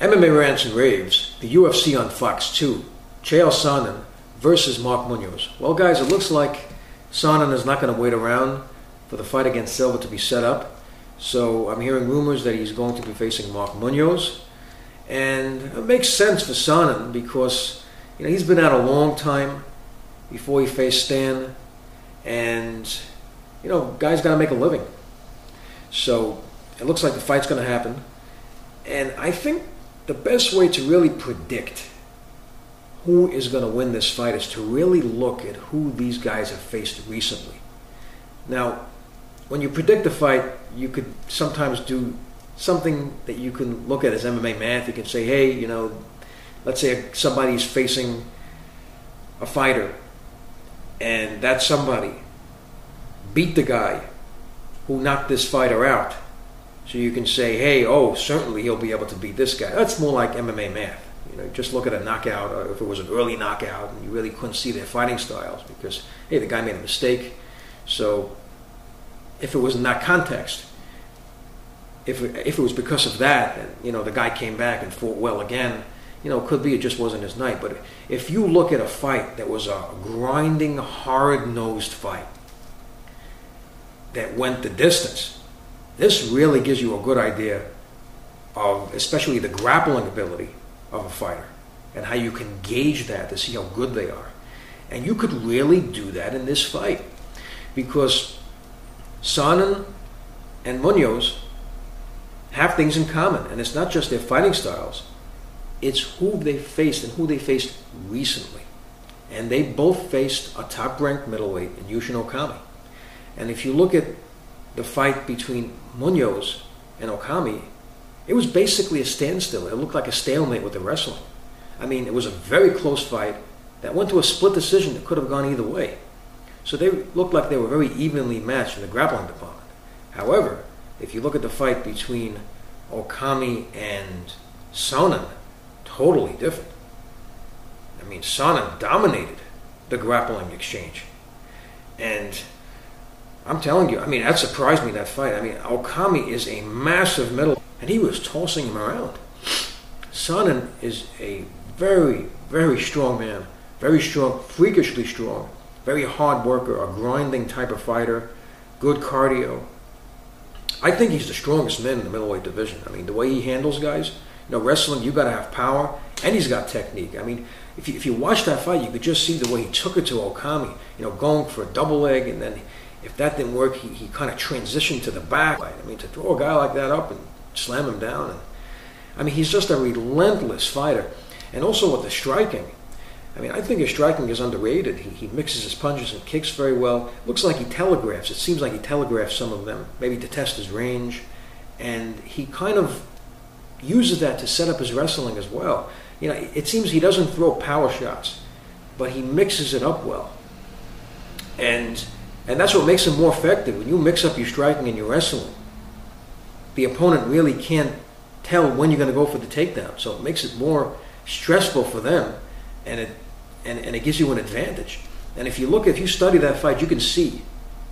MMA Rants and Raves, the UFC on Fox 2, Chael Sonnen versus Mark Munoz. Well, guys, it looks like Sonnen is not going to wait around for the fight against Silva to be set up. So I'm hearing rumors that he's going to be facing Mark Munoz. And it makes sense for Sonnen because he's been out a long time before he faced Stan. And, guys got to make a living. So it looks like the fight's going to happen. And I think the best way to really predict who is going to win this fight is to really look at who these guys have faced recently. Now, when you predict a fight, you could sometimes do something that you can look at as MMA math. You can say, hey, let's say somebody's facing a fighter, and that somebody beat the guy who knocked this fighter out. So you can say, hey, certainly he'll be able to beat this guy. That's more like MMA math. Just look at a knockout, or if it was an early knockout, and you really couldn't see their fighting styles because, hey, the guy made a mistake. So if it was in that context, if it was because of that, and the guy came back and fought well again, it could be it just wasn't his night. But if you look at a fight that was a grinding, hard-nosed fight that went the distance, this really gives you a good idea of especially the grappling ability of a fighter and how you can gauge that to see how good they are. And you could really do that in this fight because Sonnen and Munoz have things in common, and it's not just their fighting styles, it's who they faced and who they faced recently. And they both faced a top-ranked middleweight in Yushin Okami. And if you look at the fight between Munoz and Okami, it was basically a standstill. It looked like a stalemate with the wrestling. I mean, it was a very close fight that went to a split decision that could have gone either way. So they looked like they were very evenly matched in the grappling department. However, if you look at the fight between Okami and Sonnen, totally different. I mean, Sonnen dominated the grappling exchange. And I'm telling you, that surprised me, that fight. Okami is a massive middle, and he was tossing him around. Sonnen is a very, very strong man. Very strong, freakishly strong. Very hard worker, a grinding type of fighter. Good cardio. I think he's the strongest man in the middleweight division. The way he handles guys, wrestling, you got to have power, and he's got technique. If you watch that fight, you could just see the way he took it to Okami, going for a double leg, and then if that didn't work, he kind of transitioned to the back. To throw a guy like that up and slam him down. He's just a relentless fighter. And also with the striking, I think his striking is underrated. He mixes his punches and kicks very well. Looks like he telegraphs. It seems like he telegraphs some of them, maybe to test his range. And he kind of uses that to set up his wrestling as well. It seems he doesn't throw power shots, but he mixes it up well. And that's what makes him more effective. When you mix up your striking and your wrestling, the opponent really can't tell when you're going to go for the takedown. So it makes it more stressful for them, and it gives you an advantage. And if you study that fight, you can see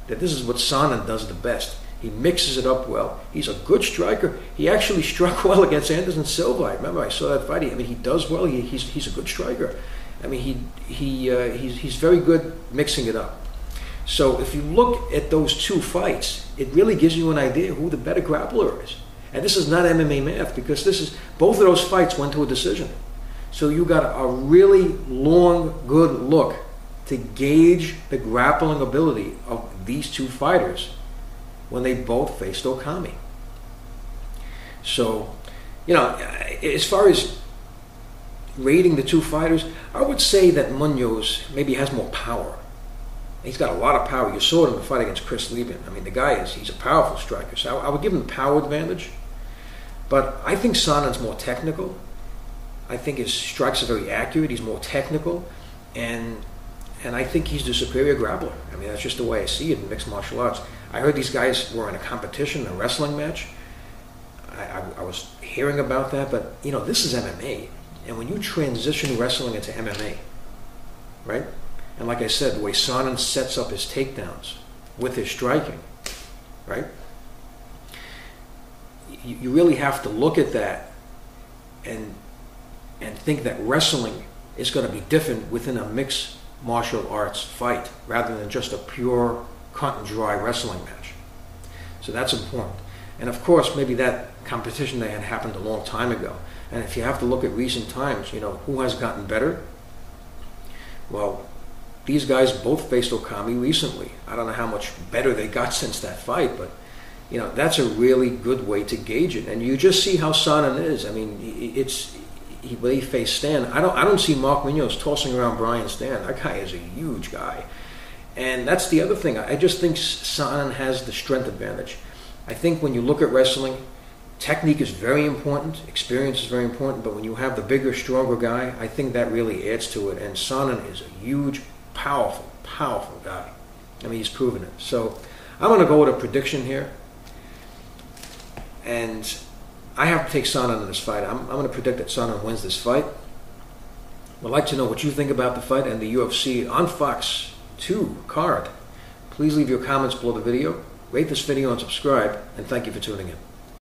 that this is what Sonnen does the best. He mixes it up well. He's a good striker. He actually struck well against Anderson Silva. I remember I saw that fight. He does well. He's a good striker. He's very good mixing it up. So if you look at those two fights, it really gives you an idea who the better grappler is. And this is not MMA math because both of those fights went to a decision. So you got a really long, good look to gauge the grappling ability of these two fighters when they both faced Okami. So, as far as rating the two fighters, I would say that Munoz maybe has more power. He's got a lot of power. You saw it in the fight against Chris Lieben. The guy he's a powerful striker. So I would give him the power advantage. But I think Sonnen's more technical. I think his strikes are very accurate. He's more technical. And I think he's the superior grappler. That's just the way I see it in mixed martial arts. I heard these guys were in a competition, a wrestling match. I was hearing about that. But, this is MMA. And when you transition wrestling into MMA, right? And like I said, the way Sonnen sets up his takedowns with his striking, right? You really have to look at that and think that wrestling is going to be different within a mixed martial arts fight rather than just a pure cut and dry wrestling match. So that's important. And of course, maybe that competition they had happened a long time ago. And if you have to look at recent times, who has gotten better? Well, these guys both faced Okami recently. I don't know how much better they got since that fight, but that's a really good way to gauge it. And you just see how Sonnen is. I mean, when he faced Stan, I don't see Mark Munoz tossing around Brian Stan. That guy is a huge guy. And that's the other thing. I just think Sonnen has the strength advantage. I think when you look at wrestling, technique is very important, experience is very important, but when you have the bigger, stronger guy, I think that really adds to it. And Sonnen is a huge, powerful, powerful guy. I mean, he's proven it. So I'm going to go with a prediction here. And I have to take Sonnen in this fight. I'm going to predict that Sonnen wins this fight. I'd like to know what you think about the fight and the UFC on Fox 2 card. Please leave your comments below the video, rate this video and subscribe, and thank you for tuning in.